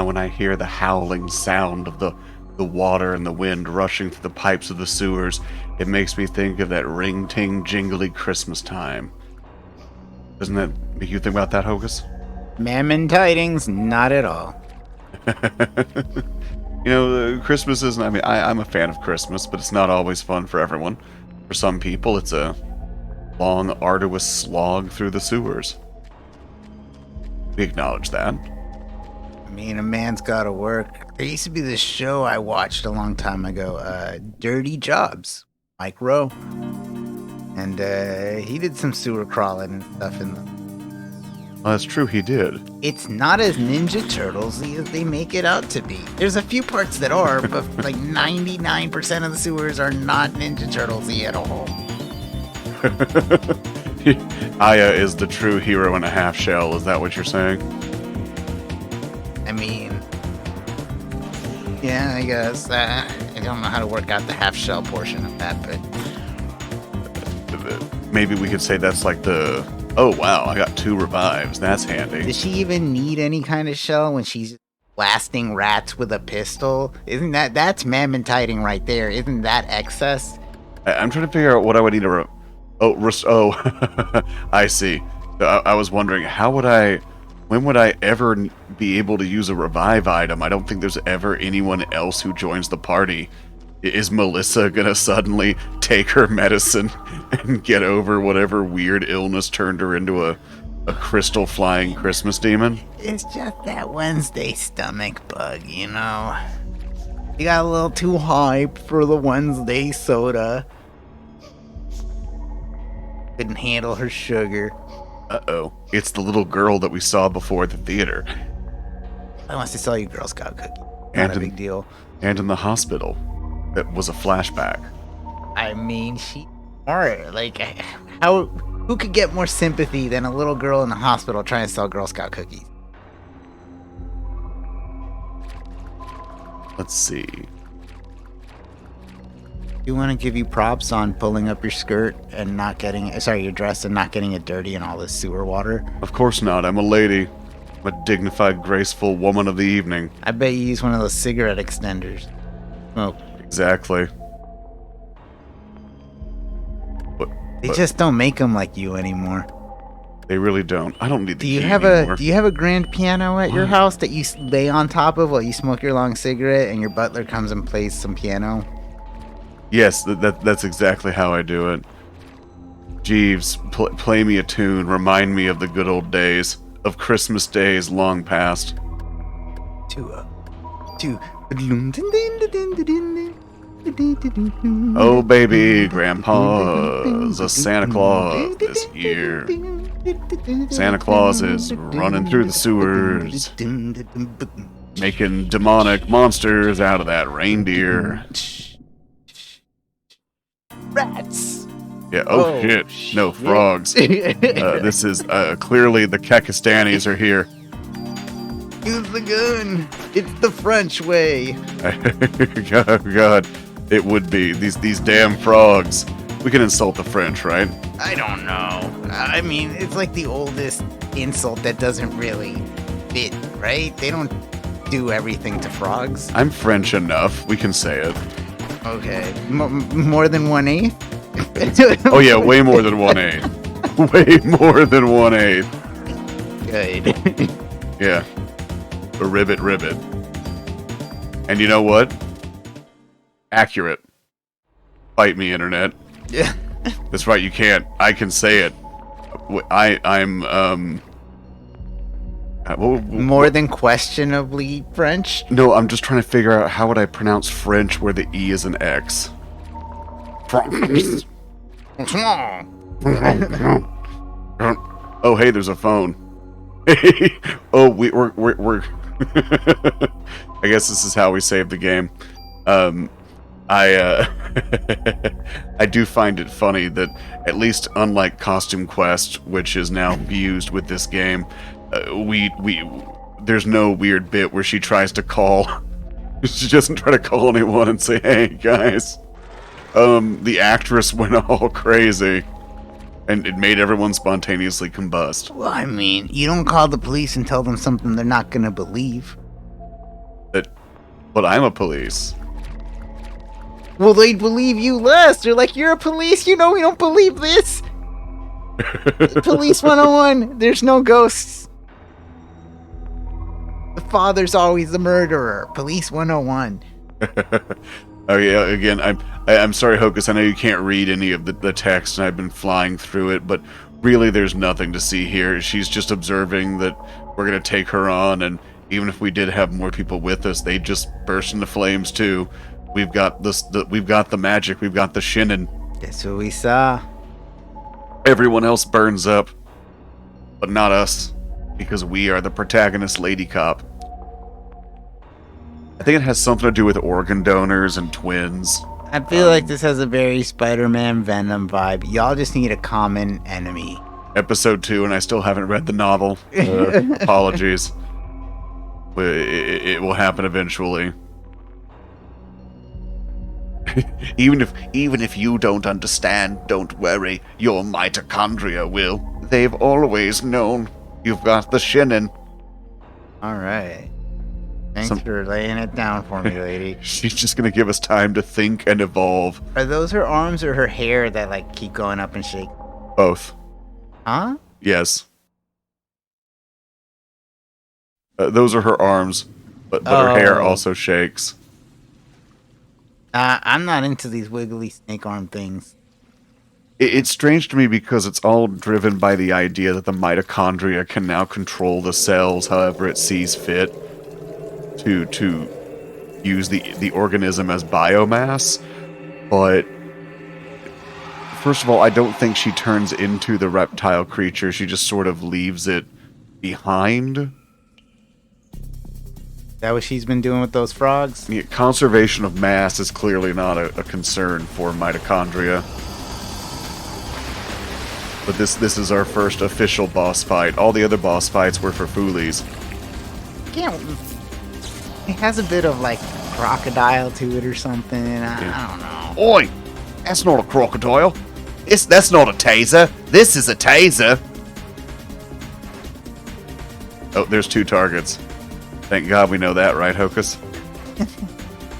When I hear the howling sound of the water and the wind rushing through the pipes of the sewers, it makes me think of that ring-ting jingly Christmas time. Doesn't that make you think about that, Hocus? Mammon tidings, not at all. Christmas isn't... I mean, I'm a fan of Christmas, but it's not always fun for everyone. For some people, it's a long, arduous slog through the sewers. We acknowledge that. I mean, a man's gotta work. There used to be this show I watched a long time ago, Dirty Jobs, Mike Rowe. And he did some sewer crawling and stuff in them. Well, that's true, he did. It's not as Ninja Turtles-y as they make it out to be. There's a few parts that are, but like 99% of the sewers are not Ninja Turtles-y at all. Aya is the true hero in a half shell, is that what you're saying? I mean, yeah, I guess. I don't know how to work out the half shell portion of that, but maybe we could say that's like the, oh wow, I got 2 revives, that's handy. Does she even need any kind of shell when she's blasting rats with a pistol? Isn't that's mammon tiding right there? Isn't that excess? I'm trying to figure out what I would need to I see. I was wondering, when would I ever be able to use a revive item? I don't think there's ever anyone else who joins the party. Is Melissa gonna suddenly take her medicine and get over whatever weird illness turned her into a crystal flying Christmas demon? It's just that Wednesday stomach bug, you know? You got a little too hype for the Wednesday soda. Couldn't handle her sugar. Uh-oh. It's the little girl that we saw before at the theater. I want to sell you Girl Scout cookie. Not a big deal. And in the hospital. That was a flashback. I mean, she... Alright, like, who could get more sympathy than a little girl in the hospital trying to sell Girl Scout cookies? Let's see. You want to give you props on pulling up your skirt and not getting... Sorry, your dress and not getting it dirty in all this sewer water? Of course not. I'm a lady. I'm a dignified, graceful woman of the evening. I bet you use one of those cigarette extenders. Oh. Exactly. They just don't make them like you anymore. They really don't. I don't need the Do you key have anymore. Do you have a grand piano at your house that you lay on top of while you smoke your long cigarette and your butler comes and plays some piano? Yes, that's exactly how I do it. Jeeves, play me a tune. Remind me of the good old days. Of Christmas days long past. Oh, baby, Grandpa's a Santa Claus this year. Santa Claus is running through the sewers, making demonic monsters out of that reindeer. Rats! Yeah, oh shit. No, frogs. This is, clearly the Kekistanis are here. Use the gun! It's the French way! God, it would be. These damn frogs. We can insult the French, right? I don't know. I mean, it's like the oldest insult that doesn't really fit, right? They don't do everything to frogs. I'm French enough. We can say it. Okay. More than 1/8? Oh yeah, way more than 1/8. Way more than 1/8. Good. Yeah. A ribbit. And you know what? Accurate. Fight me, internet. Yeah. That's right, you can't. I can say it. I'm more than questionably French? No, I'm just trying to figure out how would I pronounce French where the E is an X. Oh, hey, there's a phone. Oh, we're I guess this is how we save the game. I do find it funny that, at least unlike Costume Quest, which is now fused with this game, there's no weird bit where she tries to call. She doesn't try to call anyone and say, "Hey guys, the actress went all crazy, and it made everyone spontaneously combust. Well, I mean, you don't call the police and tell them something they're not gonna believe. But I'm a police. Well, they'd believe you less. They're like, you're a police, you know we don't believe this. Police 101, there's no ghosts. The father's always the murderer. Police 101. Oh yeah, again, I'm sorry, Hocus. I know you can't read any of the text, and I've been flying through it, but really, there's nothing to see here. She's just observing that we're gonna take her on, and even if we did have more people with us, they'd just burst into flames too. We've got we've got the magic, we've got the shinin. That's what we saw. Everyone else burns up, but not us, because we are the protagonist, Lady Cop. I think it has something to do with organ donors and twins. I feel like this has a very Spider-Man Venom vibe. Y'all just need a common enemy. Episode 2, and I still haven't read the novel. Apologies. It will happen eventually. even if you don't understand, don't worry. Your mitochondria will. They've always known. You've got the shinin. All right. Thanks for laying it down for me, lady. She's just gonna give us time to think and evolve. Are those her arms or her hair that like keep going up and shake? Both. Huh? Yes. Those are her arms, but her hair also shakes. I'm not into these wiggly snake arm things. It's strange to me because it's all driven by the idea that the mitochondria can now control the cells however it sees fit to use the organism as biomass. But first of all, I don't think she turns into the reptile creature. She just sort of leaves it behind. Is that what she's been doing with those frogs? Yeah, conservation of mass is clearly not a concern for mitochondria. But this is our first official boss fight. All the other boss fights were for foolies. It has a bit of like crocodile to it or something. I don't know. Oi! That's not a crocodile. That's not a taser. This is a taser. Oh, there's 2 targets. Thank God we know that, right, Hocus?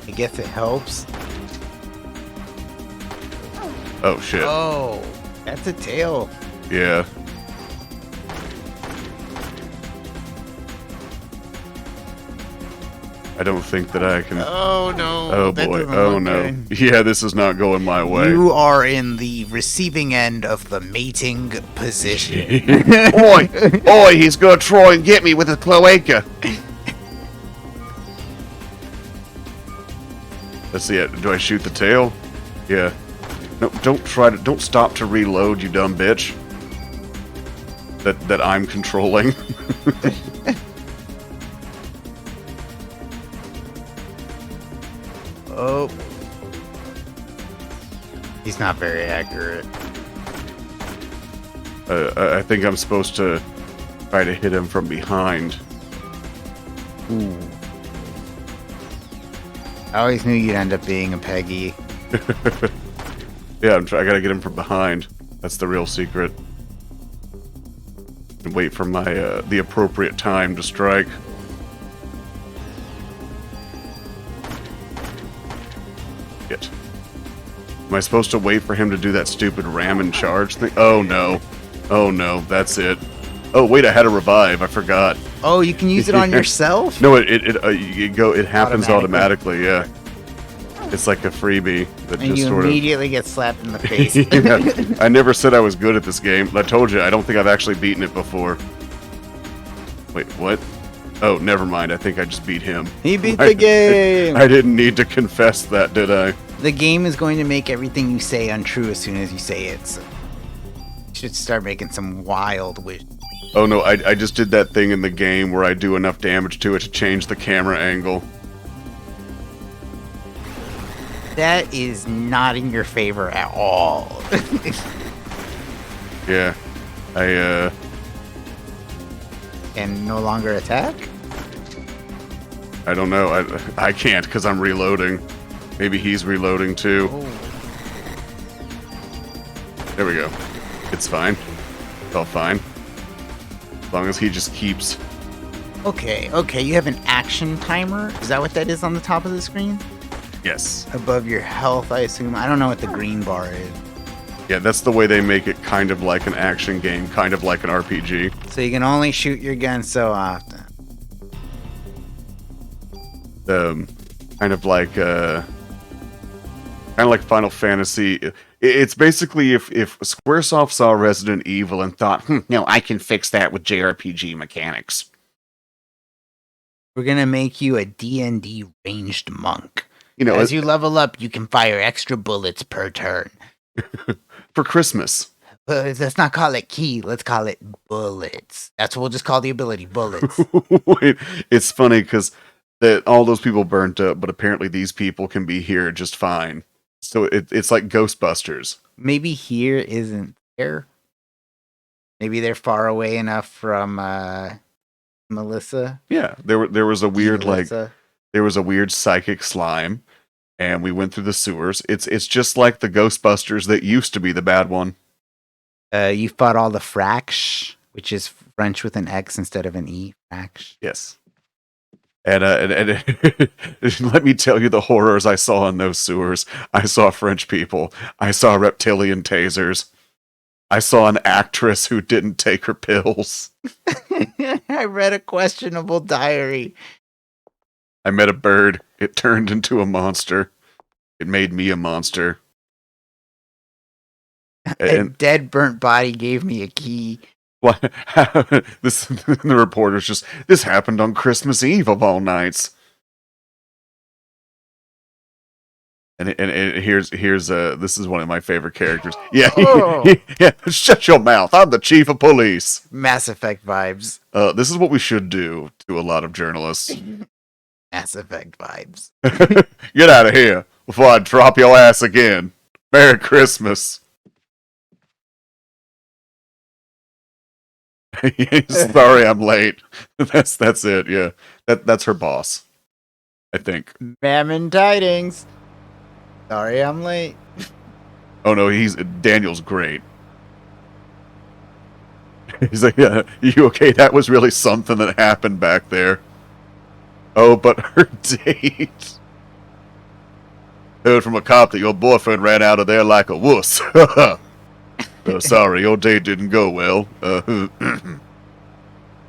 I guess it helps. Oh, shit. Oh, that's a tail. Yeah. I don't think that I can... Oh, no. Oh, boy. Oh, no. Yeah, this is not going my way. You are in the receiving end of the mating position. Oi! Oi, he's gonna try and get me with a cloaca. Let's see it. Do I shoot the tail? Yeah. No, don't stop to reload, you dumb bitch. That I'm controlling. Oh. He's not very accurate. I think I'm supposed to try to hit him from behind. Ooh. I always knew you'd end up being a Peggy. Yeah, I gotta get him from behind. That's the real secret. And wait for my the appropriate time to strike. Shit. Am I supposed to wait for him to do that stupid ram and charge thing? Oh no. Oh no, that's it. Oh wait, I had a revive. I forgot. Oh, you can use it on yourself? No, it happens automatically. Yeah. It's like a freebie that and just you sort of immediately get slapped in the face. Yeah. I never said I was good at this game. I told you, I don't think I've actually beaten it before. Wait, what? Oh, never mind. I think I just beat him. He beat the game! I didn't need to confess that, did I? The game is going to make everything you say untrue as soon as you say it, so you should start making some wild wish. Oh no, I just did that thing in the game where I do enough damage to it to change the camera angle. That is not in your favor at all. Yeah. And no longer attack? I don't know. I can't because I'm reloading. Maybe he's reloading too. Oh. There we go. It's fine. It's all fine. As long as he just keeps... Okay, you have an action timer? Is that what that is on the top of the screen? Yes. Above your health, I assume. I don't know what the green bar is. Yeah, that's the way they make it kind of like an action game, kind of like an RPG. So you can only shoot your gun so often. Kind of like Final Fantasy. It's basically if Squaresoft saw Resident Evil and thought, no, I can fix that with JRPG mechanics. We're gonna make you a D&D ranged monk. You know, as you level up, you can fire extra bullets per turn. For Christmas. Let's not call it key. Let's call it bullets. That's what we'll just call the ability, bullets. Wait, it's funny because all those people burnt up, but apparently these people can be here just fine. So it's like Ghostbusters. Maybe here isn't there. Maybe they're far away enough from Melissa. Yeah, there was a weird Melissa. there was a weird psychic slime, and we went through the sewers. It's just like the Ghostbusters that used to be the bad one. You fought all the Frax, which is French with an X instead of an E. Frax. Yes. And let me tell you the horrors I saw in those sewers. I saw French people. I saw reptilian tasers. I saw an actress who didn't take her pills. I read a questionable diary. I met a bird. It turned into a monster. It made me a monster. A dead, burnt body gave me a key. What? The reporter's just, this happened on Christmas Eve of all nights. And here's this is one of my favorite characters. Yeah, yeah. Shut your mouth. I'm the chief of police. Mass Effect vibes. This is what we should do to a lot of journalists. Mass Effect vibes. Get out of here before I drop your ass again. Merry Christmas. Sorry, I'm late. That's it. Yeah, that's her boss, I think. Mammon tidings. Sorry, I'm late. Oh no, Daniel's great. He's like, yeah, you okay? That was really something that happened back there. Oh, but her date. Heard from a cop that your boyfriend ran out of there like a wuss. Sorry, your date didn't go well.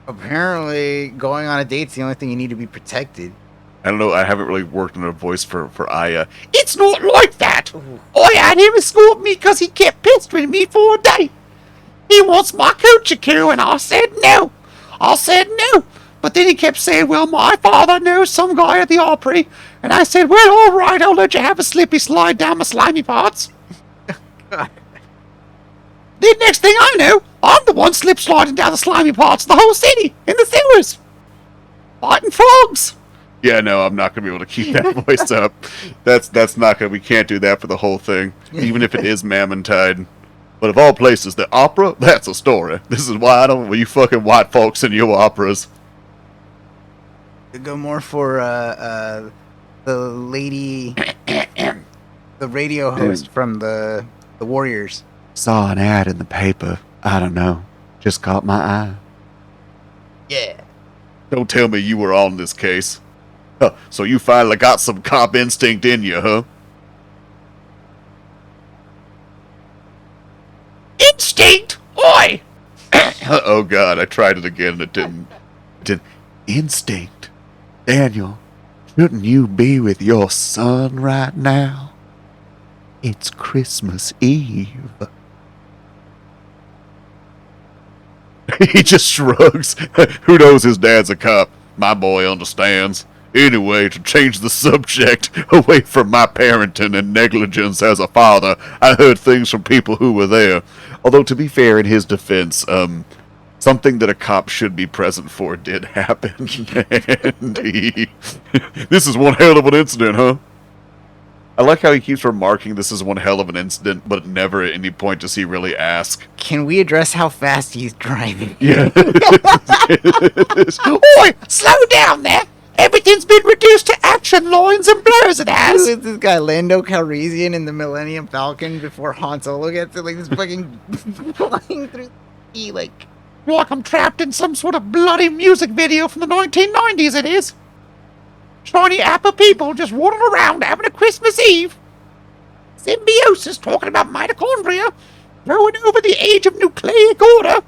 Apparently, going on a date's the only thing you need to be protected. I don't know, I haven't really worked on a voice for Aya. It's not like that! I had him escort me because he kept pestering me for a day. He wants my coochie coo, and I said no. But then he kept saying, well, my father knows some guy at the Opry. And I said, well, all right, I'll let you have a slippy slide down my slimy parts. God. The next thing I know, I'm the one slip sliding down the slimy parts of the whole city, in the sewers. Fighting frogs. Yeah, no, I'm not going to be able to keep that voice up. That's not going to, we can't do that for the whole thing, even if it is Mammon-Tide. But of all places, the opera, that's a story. This is why I don't want you fucking white folks in your operas. Go more for the lady, the radio host from the Warriors. Saw an ad in the paper. I don't know. Just caught my eye. Yeah. Don't tell me you were on this case. Huh, so you finally got some cop instinct in you, huh? Instinct? Oi! Oh god, I tried it again and it didn't. Instinct? Daniel, shouldn't you be with your son right now? It's Christmas Eve. He just shrugs. Who knows his dad's a cop? My boy understands. Anyway, to change the subject away from my parenting and negligence as a father, I heard things from people who were there. Although, to be fair, in his defense, something that a cop should be present for did happen. And this is one hell of an incident, huh? I like how he keeps remarking this is one hell of an incident, but never at any point does he really ask. Can we address how fast he's driving? Yeah. Oi, slow down there. Everything's been reduced to action lines and blurs, it Who has. is this guy, Lando Calrissian in the Millennium Falcon before Han Solo gets it? Like this fucking flying through the sea, like. Like I'm trapped in some sort of bloody music video from the 1990s, it is. Shiny apple people just wandering around having a Christmas Eve. Symbiosis talking about mitochondria, throwing over the age of nucleic order.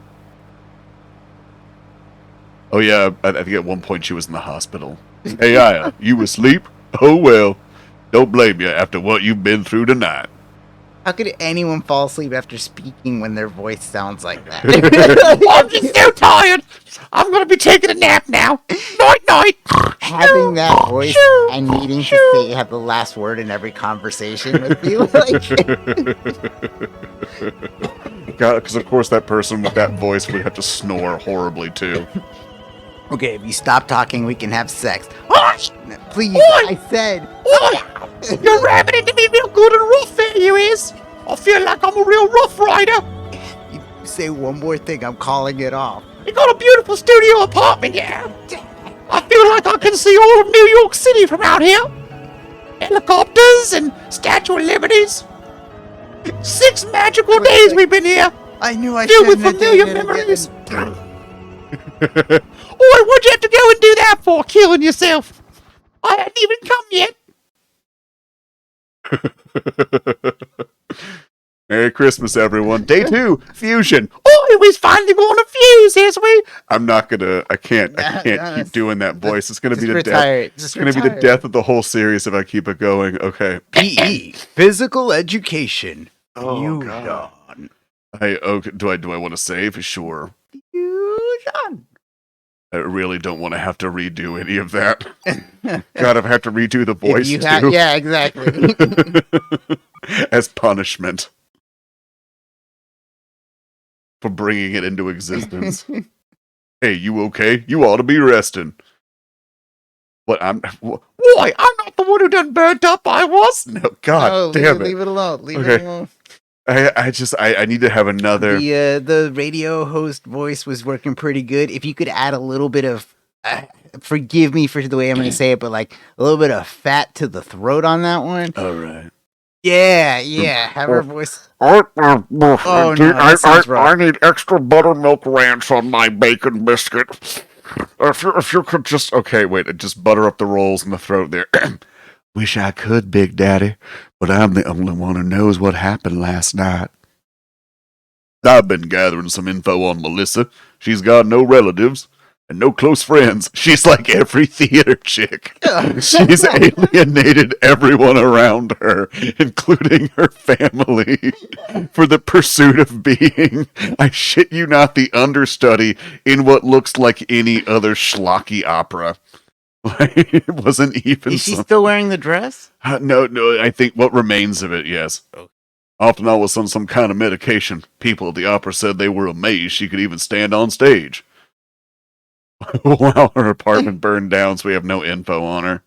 Oh yeah, I think at one point she was in the hospital. Hey Aya, you asleep? Oh well, don't blame you after what you've been through tonight. How could anyone fall asleep after speaking when their voice sounds like that? I'm just so tired. I'm gonna be taking a nap now. Night night. Having that voice and needing to say have the last word in every conversation would be like. Because of course that person with that voice would have to snore horribly too. Okay, if you stop talking, we can have sex. Please, Oi! I said. Oi! You're ramming into me real good and rough there, you is. I feel like I'm a real rough rider. You say one more thing, I'm calling it off. You got a beautiful studio apartment here. I feel like I can see all of New York City from out here. Helicopters and Statue of Liberties. 6 magical days we've been here. I knew I Filled with shouldn't have familiar done it memories. again. Oi, what'd you have to go and do that for, killing yourself? I hadn't even come yet. Merry Christmas, everyone. Day 2, fusion. Oi, we's finally going to fuse, is we? I can't keep doing that voice. It's gonna be the death. It's gonna be the death of the whole series if I keep it going. Okay. PE, physical education. Oh, God. Do I want to save? Sure. Fusion. I really don't want to have to redo any of that. God, I've had to redo the voice too. Yeah, exactly. As punishment for bringing it into existence. Hey, you okay? You ought to be resting. What? Why? I'm not the one who done burnt up. I was. No, God damn it. Leave it alone. Leave it alone. I need to have another. The radio host voice was working pretty good. If you could add a little bit of, forgive me for the way I'm going to say it, but like a little bit of fat to the throat on that one. All right. Yeah. Have her voice. I I need extra buttermilk ranch on my bacon biscuit. If you could just just butter up the rolls in the throat there. Wish I could, Big Daddy, but I'm the only one who knows what happened last night. I've been gathering some info on Melissa. She's got no relatives and no close friends. She's like every theater chick. She's alienated everyone around her, including her family, for the pursuit of being, I shit you not, the understudy in what looks like any other schlocky opera. It wasn't even. Is she still wearing the dress? No, I think what remains of it, yes. Okay. Often I was on some kind of medication. People at the opera said they were amazed she could even stand on stage. While her apartment burned down, so we have no info on her.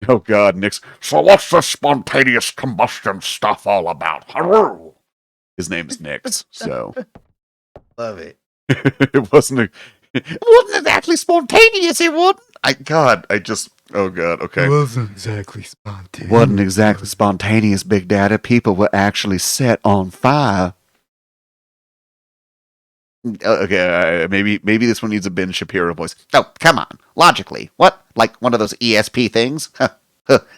Oh God, Nick's. So what's this spontaneous combustion stuff all about? Haru! His name is Nix, so. Love it. It wasn't exactly spontaneous, it wasn't. Oh God, okay. It wasn't exactly spontaneous. Wasn't exactly spontaneous, Big Daddy. People were actually set on fire. Okay, maybe this one needs a Ben Shapiro voice. Oh, come on. Logically. What? Like one of those ESP things?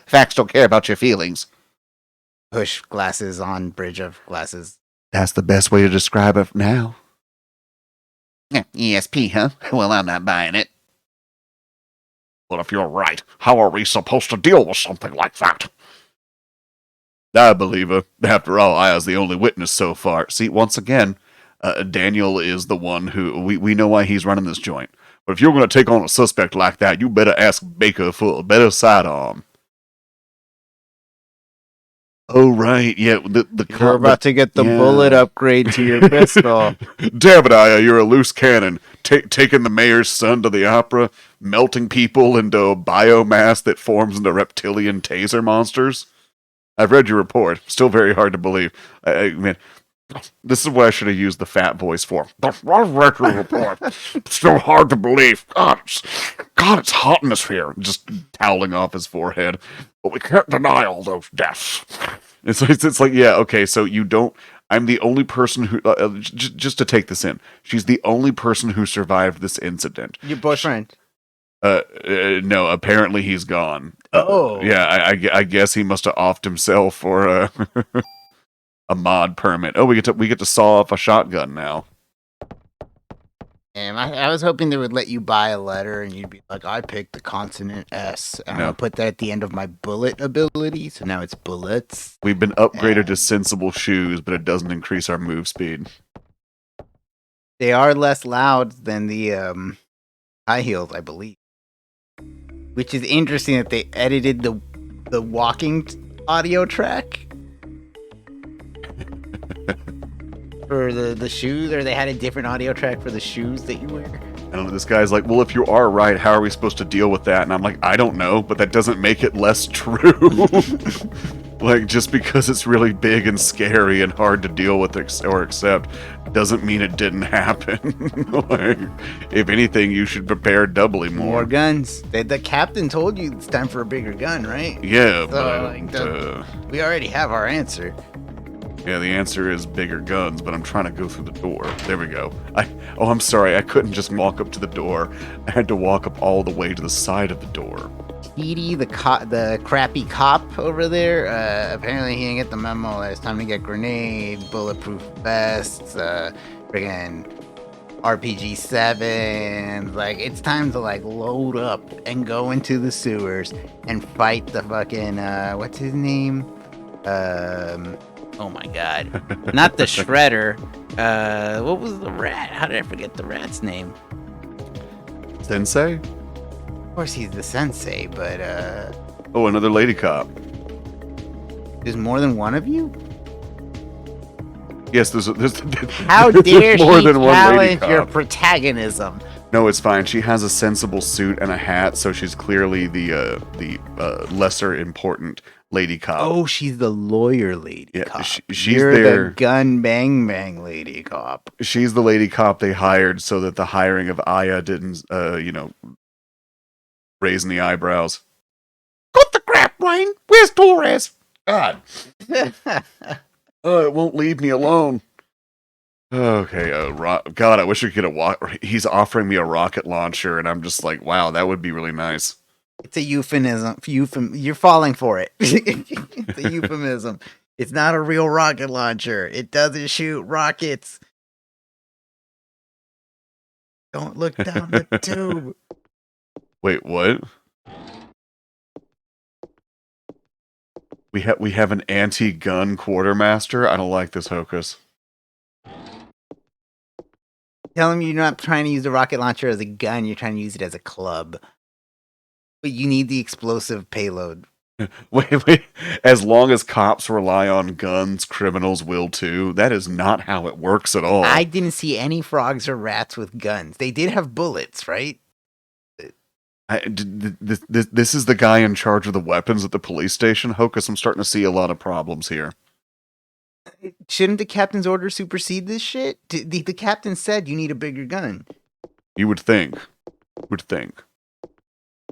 Facts don't care about your feelings. Push glasses on bridge of glasses. That's the best way to describe it now. ESP, huh? Well, I'm not buying it. But if you're right, how are we supposed to deal with something like that? I believe her. After all, Aya's the only witness so far. See, once again, Daniel is the one who... We know why he's running this joint. But if you're going to take on a suspect like that, you better ask Baker for a better sidearm. Oh, right, yeah. You're about to get the bullet upgrade to your pistol. Damn it, Aya, you're a loose cannon. Taking the mayor's son to the opera, melting people into a biomass that forms into reptilian taser monsters. I've read your report. Still very hard to believe. I mean, This is what I should have used the fat voice for. The record report. It's so hard to believe. God, it's hot in this here. Just toweling off his forehead. But we can't deny all those deaths. It's like, yeah, okay, so you don't. I'm the only person who. Just to take this in, she's the only person who survived this incident. Your boyfriend. No, apparently he's gone. Oh. Yeah, I guess he must have offed himself for a mod permit. Oh, we get to saw off a shotgun now. And I was hoping they would let you buy a letter and you'd be like, I picked the consonant S. And I'll put that at the end of my bullet ability. So now it's bullets. We've been upgraded to sensible shoes, but it doesn't increase our move speed. They are less loud than the high heels, I believe. Which is interesting that they edited the walking audio track for the shoes, or they had a different audio track for the shoes that you wear. I don't know. This guy's like, well, if you are right, how are we supposed to deal with that? And I'm like, I don't know, but that doesn't make it less true. Like, just because it's really big and scary and hard to deal with or accept doesn't mean it didn't happen. Like, if anything, you should prepare doubly more. More guns. The captain told you it's time for a bigger gun, right? Yeah, So, but we already have our answer. yeah, the answer is bigger guns, but I'm trying to go through the door. There we go. I'm sorry, I couldn't just walk up to the door. I had to walk up all the way to the side of the door. Edie, the crappy cop over there, apparently he didn't get the memo that it's time to get grenades, bulletproof vests, friggin' RPG 7. Like, it's time to, like, load up and go into the sewers and fight the fucking, what's his name? Oh my god. Not the Shredder. What was the rat? How did I forget the rat's name? Sensei? Of course he's the sensei, but, Oh, another lady cop. there's more than one of you? Yes, there's How dare more she than one lady challenge your cop. protagonism? No, it's fine. She has a sensible suit and a hat, so she's clearly the lesser important lady cop. Oh, she's the lawyer lady Yeah, cop. she's You're there. the gun bang bang lady cop. She's the lady cop they hired so that the hiring of Aya didn't, raise any eyebrows. Cut the crap, Ryan. Where's Torres? God. Oh, it won't leave me alone. Okay, God, I wish I could have he's offering me a rocket launcher, and I'm just like, wow, that would be really nice. It's a euphemism. You're falling for it. It's a euphemism. It's not a real rocket launcher. It doesn't shoot rockets. Don't look down the tube. Wait, what? We have an anti-gun quartermaster? I don't like this, Hocus. Tell him you're not trying to use the rocket launcher as a gun. You're trying to use it as a club. But you need the explosive payload. Wait. As long as cops rely on guns, criminals will too. That is not how it works at all. I didn't see any frogs or rats with guns. They did have bullets, right? This is the guy in charge of the weapons at the police station. Hocus, I'm starting to see a lot of problems here. Shouldn't the captain's order supersede this shit? The captain said you need a bigger gun. You would think.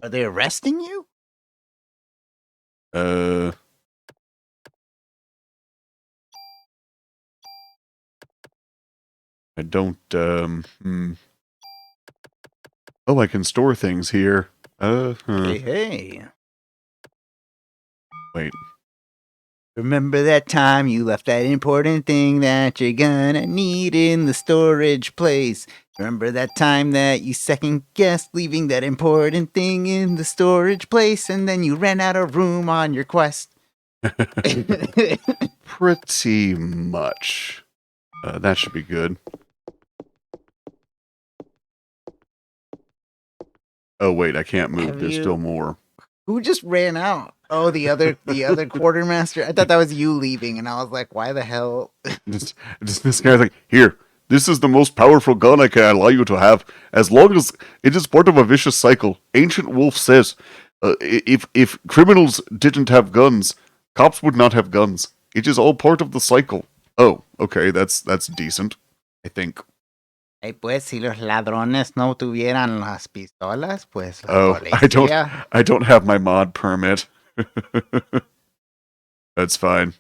Are they arresting you? I don't, Oh, I can store things here. Hey. Wait. Remember that time you left that important thing that you're gonna need in the storage place? Remember that time that you second guessed leaving that important thing in the storage place and then you ran out of room on your quest? Pretty much. That should be good. Oh, wait, I can't move. There's still more. Who just ran out? Oh, the other quartermaster. I thought that was you leaving, and I was like, why the hell? Just this guy's like, here, this is the most powerful gun I can allow you to have, as long as it is part of a vicious cycle. Ancient Wolf says, if criminals didn't have guns, cops would not have guns. It is all part of the cycle. Oh, okay, that's decent. I think. Hey, pues, si los ladrones no tuvieran las pistolas, pues la Oh, policía. I don't have my mod permit. That's fine.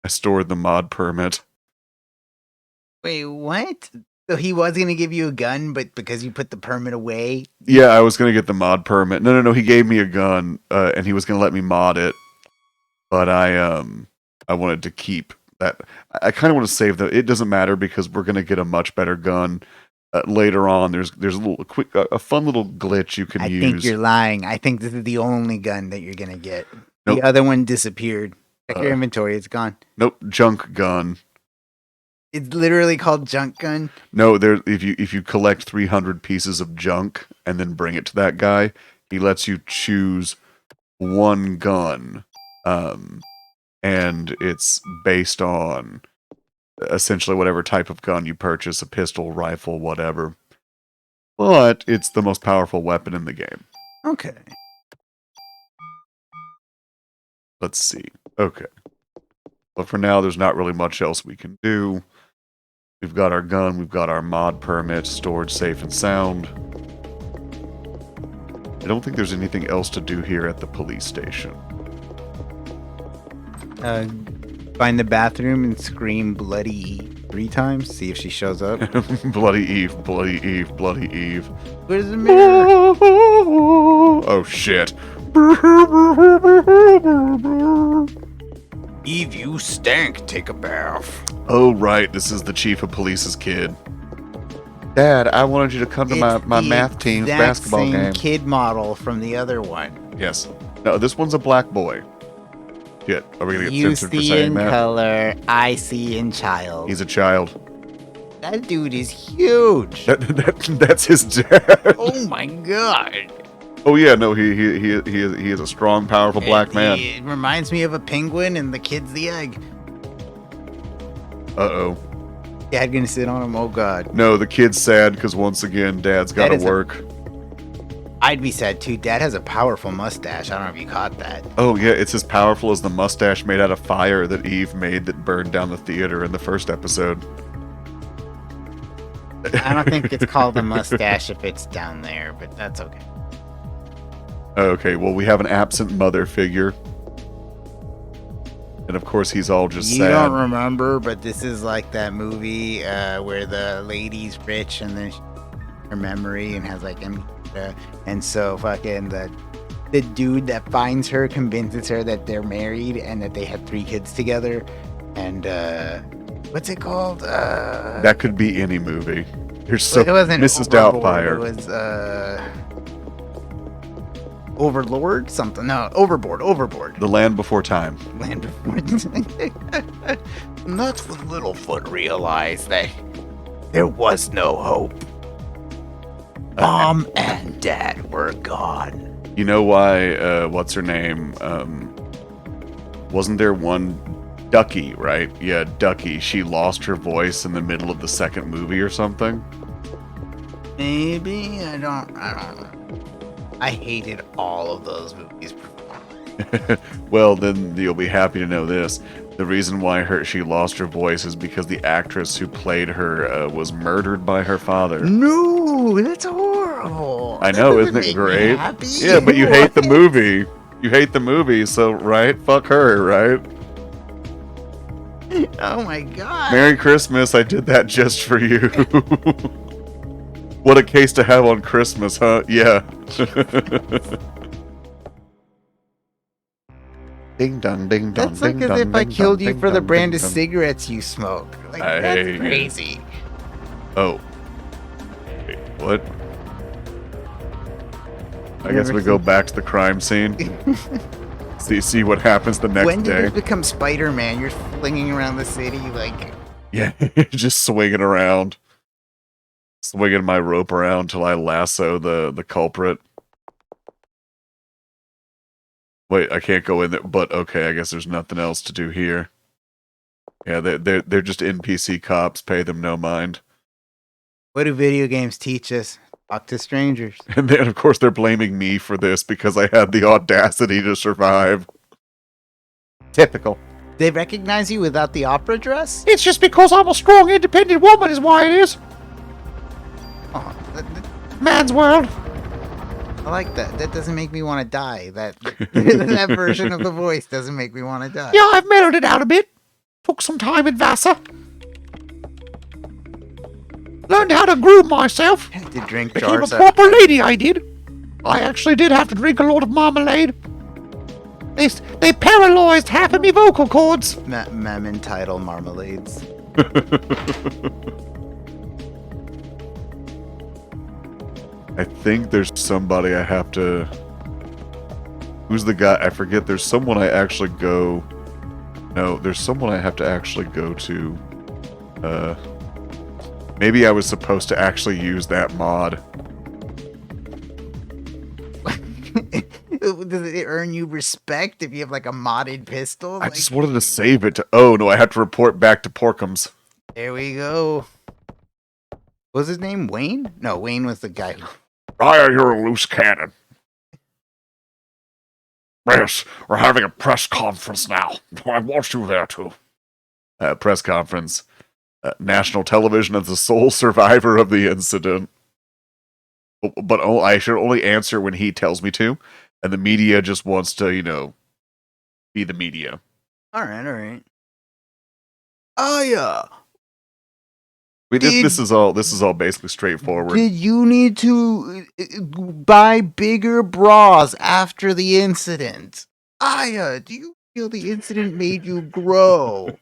I stored the mod permit. Wait, what? So he was gonna give you a gun, but because you put the permit away, Yeah, I was gonna get the mod permit. No. He gave me a gun, and he was gonna let me mod it, but I wanted to keep that. I kind of want to save the. It doesn't matter because we're gonna get a much better gun later on. There's a fun little glitch you can I use. think you're lying. I think this is the only gun that you're gonna get. Nope. The other one disappeared. Check your inventory; it's gone. Nope, junk gun. It's literally called junk gun. No, there. If you collect 300 pieces of junk and then bring it to that guy, he lets you choose one gun, and it's based on essentially whatever type of gun you purchase, a pistol, rifle, whatever. But it's the most powerful weapon in the game. Okay. Let's see. Okay. But for now, there's not really much else we can do. We've got our gun, we've got our mod permit, stored safe and sound. I don't think there's anything else to do here at the police station. Find the bathroom and scream "Bloody Eve" 3 times. See if she shows up. Bloody Eve, Bloody Eve, Bloody Eve. Where's the mirror? Oh shit. Eve, you stank. Take a bath. Oh right, this is the chief of police's kid. Dad, I wanted you to come to my math team's basketball same game. Kid model from the other one. Yes. No, this one's a black boy. Shit, are we gonna get You censored for see saying in that? color, I see in child. He's a child. That dude is huge. That's his dad. Oh my god. Oh yeah, no, he is a strong, powerful black man. It reminds me of a penguin, and the kid's the egg. Uh-oh. Dad gonna sit on him? Oh god. No, the kid's sad because once again, Dad's got to That is work. I'd be sad too. Dad has a powerful mustache. I don't know if you caught that. Oh yeah, it's as powerful as the mustache made out of fire that Eve made that burned down the theater in the first episode. I don't think it's called a mustache if it's down there, but that's okay. Okay, well, we have an absent mother figure. And of course, he's all just You sad. don't remember, but this is like that movie where the lady's rich and then her memory and has like amnesia. And so fucking the dude that finds her convinces her that they're married and that they had 3 kids together. And what's it called? That could be any movie. There's so it wasn't Mrs. Overlord, Doubtfire. It was Overlord something. No, Overboard. The Land Before Time. Land before. And that's when Littlefoot realized that there was no hope. Mom and Dad were gone. You know why, what's her name? Wasn't there one Ducky, right? Yeah, Ducky. She lost her voice in the middle of the second movie or something. Maybe I don't know. I hated all of those movies. Well, then you'll be happy to know this. The reason why she lost her voice is because the actress who played her was murdered by her father. No, that's horrible. I That know, doesn't isn't it make me great? happy. Yeah, but you hate the What? movie. You hate the movie, so right? Fuck her, right? Oh my god. Merry Christmas, I did that just for you. What a case to have on Christmas, huh? Yeah. Ding dong, ding dong, That's like ding as dong, if I ding killed dong, you ding for the dong, brand ding of dong. cigarettes you smoke. Like, I that's hate it. crazy. Oh. Wait, what? I You guess ever we go seen- back to the crime scene. see what happens the next When did day. this become Spider-Man? You're flinging around the city like... Yeah, just swinging around. Swinging my rope around till I lasso the culprit. Wait, I can't go in there, but okay, I guess there's nothing else to do here. Yeah, they're just NPC cops, pay them no mind. What do video games teach us? Talk to strangers. And then, of course, they're blaming me for this because I had the audacity to survive. Typical. They recognize you without the opera dress? It's just because I'm a strong, independent woman is why it is. Oh, Man's world. I like that. That doesn't make me want to die. That version of the voice doesn't make me want to die. Yeah, I've mellowed it out a bit. Took some time in Vassar. Learned how to groom myself. Had to drink Became a jars of... proper lady, I did. I actually did have to drink a lot of marmalade. They paralyzed half of me vocal cords. Mammon title marmalades. I think there's somebody I have to... Who's the guy? I forget. There's someone I actually go... No, there's someone I have to actually go to. Maybe I was supposed to actually use that mod. Does it earn you respect if you have like a modded pistol? I just wanted to save it to... Oh, no, I have to report back to Porkums. There we go. What was his name? Wayne? No, Wayne was the guy who... Raya, you're a loose cannon. Yes, we're having a press conference now. I want you there too. Press conference. National television as the sole survivor of the incident. But I should only answer when he tells me to. And the media just wants to, be the media. All right. Oh, yeah. This is all basically straightforward. Did you need to buy bigger bras after the incident? Aya, do you feel the incident made you grow?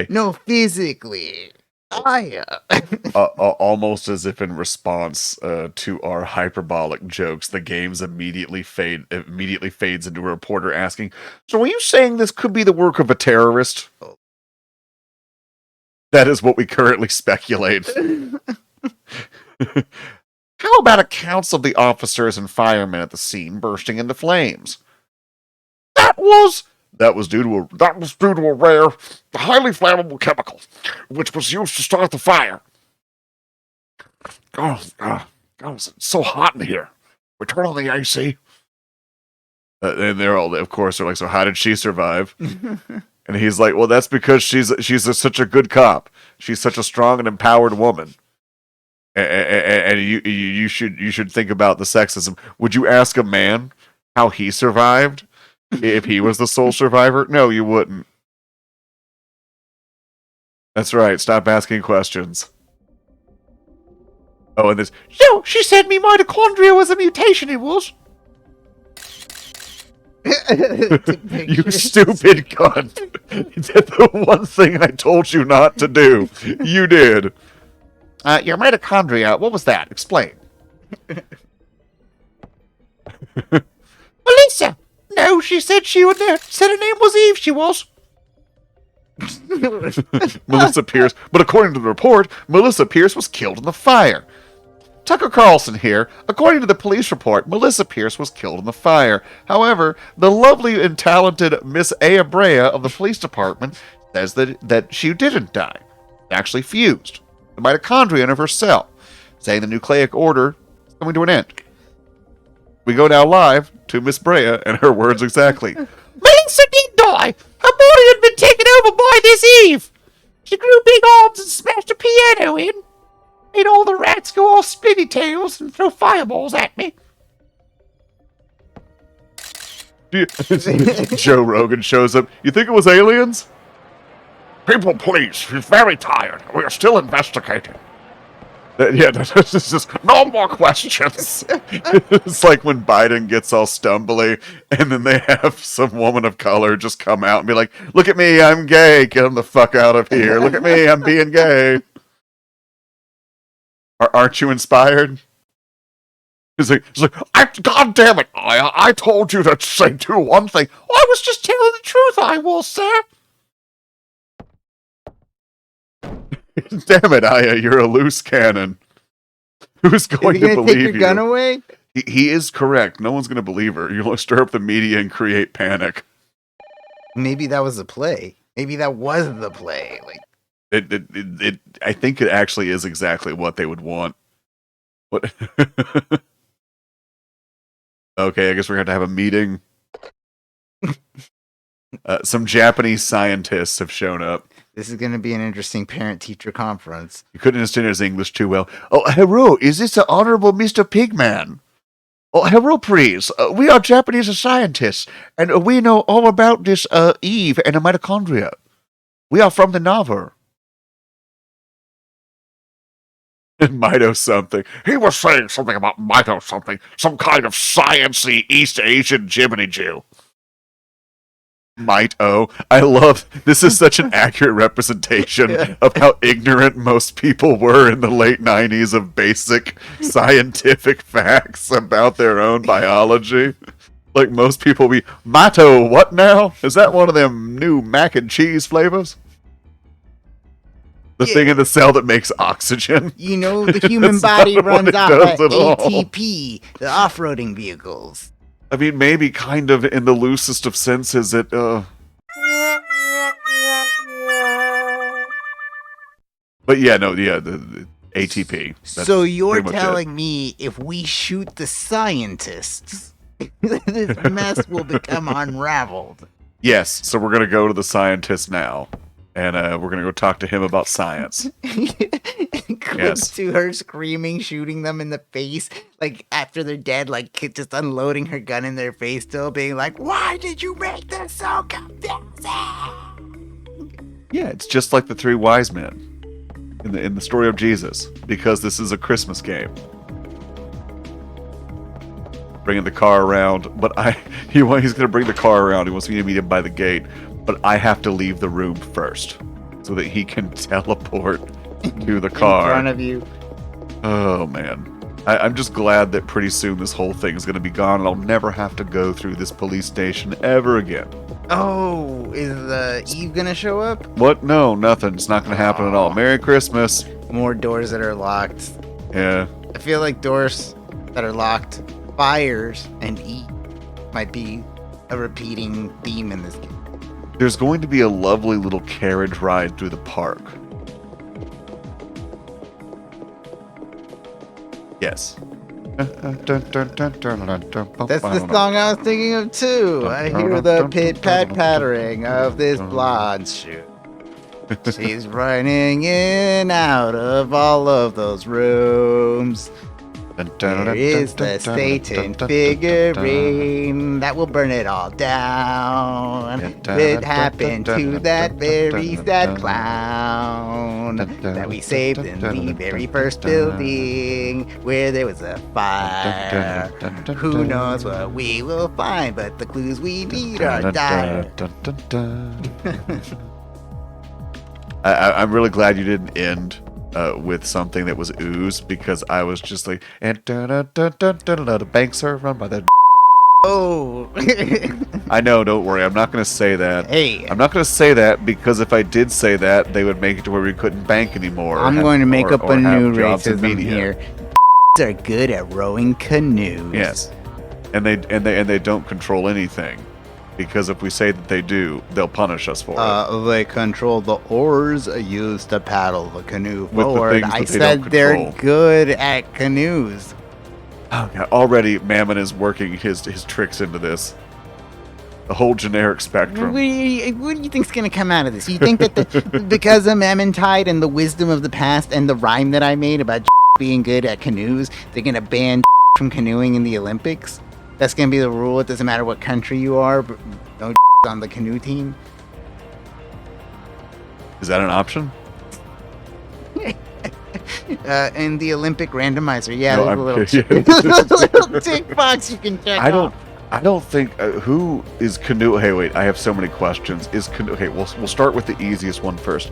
No, physically. Aya. Almost as if in response to our hyperbolic jokes, the games immediately fades into a reporter asking, "So are you saying this could be the work of a terrorist?" That is what we currently speculate. How about accounts of the officers and firemen at the scene bursting into flames? That was due to a rare, highly flammable chemical, which was used to start the fire. God, it's so hot in here. We turn on the AC. And they're all, of course, they're like, "So how did she survive?" And he's like, "Well, that's because she's such a good cop. She's such a strong and empowered woman. And you should think about the sexism. Would you ask a man how he survived if he was the sole survivor? No, you wouldn't. That's right. Stop asking questions." Oh, and this. So, she said me mitochondria was a mutation, it was. You stupid cunt. You did the one thing I told you not to do. You did. Your mitochondria, what was that? Explain. Melissa! No, she said said her name was Eve, she was. Melissa Pierce. But according to the report, Melissa Pierce was killed in the fire. Tucker Carlson here. According to the police report, Melissa Pierce was killed in the fire. However, the lovely and talented Miss Aya Brea of the police department says that she didn't die. It actually fused. The mitochondria of her cell, saying the nucleic order is coming to an end. We go now live to Miss Brea and her words exactly. Melissa did die. Her body had been taken over by this Eve. She grew big arms and smashed a piano in. Made all the rats go all spinny tails and throw fireballs at me. Joe Rogan shows up. You think it was aliens? People, please. She's very tired. We are still investigating. Yeah, this is just no more questions. It's like when Biden gets all stumbly and then they have some woman of color just come out and be like, "Look at me, I'm gay. Get him the fuck out of here. Look at me, I'm being gay." Aren't you inspired? He's like, God damn it. I told you to say do one thing. I was just telling the truth, I will, sir. Damn it, Aya, you're a loose cannon. Who's going to believe take your you? gun away? He is correct. No one's going to believe her. You'll stir up the media and create panic. Maybe that was the play. Maybe that was the play. Like, I think it actually is exactly what they would want. What? Okay, I guess we're going to have a meeting. Some Japanese scientists have shown up. This is going to be an interesting parent-teacher conference. You couldn't understand his English too well. Oh, hello, is this the Honorable Mr. Pigman? Oh, hello, please. We are Japanese scientists, and we know all about this Eve and the mitochondria. We are from the novel. Mito something. He was saying something about mito something, some kind of science-y East Asian Jiminy Jew. Mito. I love this is such an accurate representation of how ignorant most people were in the late 90s of basic scientific facts about their own biology. Like most people be, Mito, what now? Is that one of them new mac and cheese flavors? The thing in the cell that makes oxygen. You know, the human That's body not what runs it off does of at all. ATP, the off-roading vehicles. I mean, maybe kind of in the loosest of senses, it, But yeah, no, yeah, the ATP. That's So you're pretty much it. telling me if we shoot the scientists, this mess will become unraveled? Yes, so we're gonna go to the scientist now, and we're gonna go talk to him about science. Clip Yes. to her screaming, shooting them in the face, like after they're dead, like just unloading her gun in their face, still being like, "Why did you make this so confusing?" Yeah, it's just like the three wise men in the story of Jesus, because this is a Christmas game. Bringing the car around, but he's gonna bring the car around. He wants me to meet him by the gate, but I have to leave the room first so that he can teleport to the car. In front of you. Oh man. I'm just glad that pretty soon this whole thing is going to be gone and I'll never have to go through this police station ever again. Oh, is Eve gonna show up? What? No, nothing. It's not going to happen at all. Merry Christmas. More doors that are locked. Yeah. I feel like doors that are locked, fires, and Eve might be a repeating theme in this game. There's going to be a lovely little carriage ride through the park. Yes. That's the song I was thinking of too. I hear the pit-pat pattering of this blonde shoe. She's running in out of all of those rooms. There is the Satan figurine that will burn it all down. It happened to that very sad clown that we saved in the very first building where there was a fire. Who knows what we will find, but the clues we need are dire. I'm really glad you didn't end with something that was ooze, because I was just like, and the banks are run by that. Oh. I know, don't worry. I'm not going to say that. Hey, I'm not going to say that, because if I did say that, they would make it to where we couldn't bank anymore. I'm going to make up a new racism racism here. Are good at rowing canoes. Yes, and they don't control anything, because if we say that they do, they'll punish us for it. They control the oars used to paddle the canoe With the forward. things I that they said don't they're control. good at canoes. Oh, God. Already, Mammon is working his tricks into this. The whole generic What spectrum. do you think's going to come out of this? You think that because of Mammon-Tide and the wisdom of the past and the rhyme that I made about being good at canoes, they're going to ban from canoeing in the Olympics? That's going to be the rule. It doesn't matter what country you are, but no on the canoe team. Is that an option? In the Olympic randomizer, yeah, No, there's I'm a little, kidding. little tick box you can check I off. don't think who is canoe. Hey, wait, I have so many questions. Is canoe? Okay, we'll start with the easiest one first.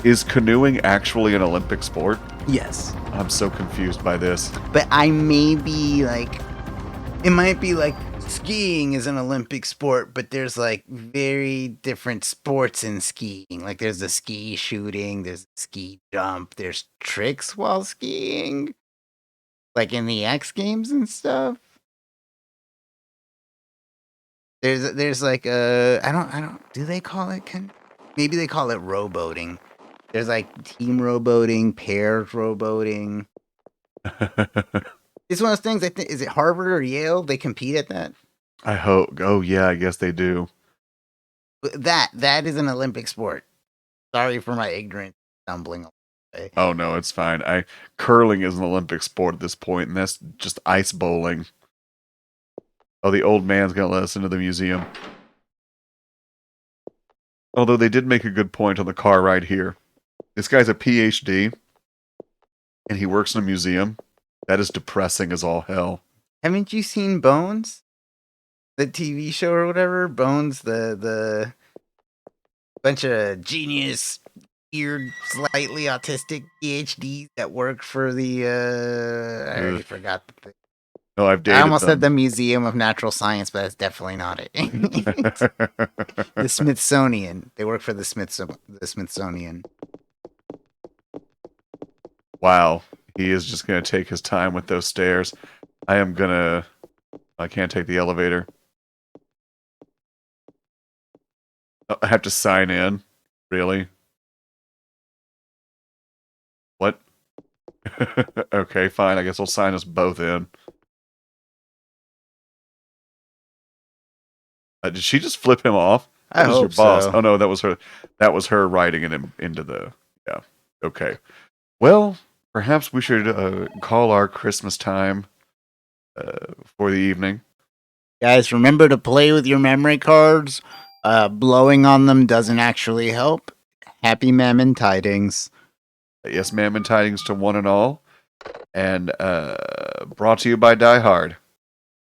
Is canoeing actually an Olympic sport? Yes, I'm so confused by this. but I may be like, it might be like skiing is an Olympic sport, but there's like very different sports in skiing. Like there's the ski shooting, there's the ski jump, there's tricks while skiing, like in the X Games and stuff. There's like I don't do they call it maybe they call it rowboating. There's like team rowboating, pairs rowboating. It's one of those things. I think is it Harvard or Yale? They compete at that. I hope. Oh yeah, I guess they do. That is an Olympic sport. Sorry for my ignorance stumbling away. Oh no, it's fine. Curling is an Olympic sport at this point, and that's just ice bowling. Oh, the old man's gonna let us into the museum. Although they did make a good point on the car ride here. This guy's a PhD, and he works in a museum. That is depressing as all hell. Haven't you seen Bones? The TV show or whatever? Bones, the bunch of genius, weird, slightly autistic PhDs that work for the I already Ugh. forgot the thing. No, I've dated I almost said the them. Museum of Natural Science, but that's definitely not it. The Smithsonian. They work for the Smithsonian. Wow, he is just gonna take his time with those stairs. I can't take the elevator. Oh, I have to sign in. Really? What? Okay, fine. I guess I'll sign us both in. Did she just flip him off? I That is your hope boss. so. Oh no, that was her. That was her writing him into the. Yeah. Okay. Well, perhaps we should call our Christmas time for the evening. Guys, remember to play with your memory cards. Blowing on them doesn't actually help. Happy Mammon tidings. Yes, ma'am, and tidings to one and all. And brought to you by Die Hard.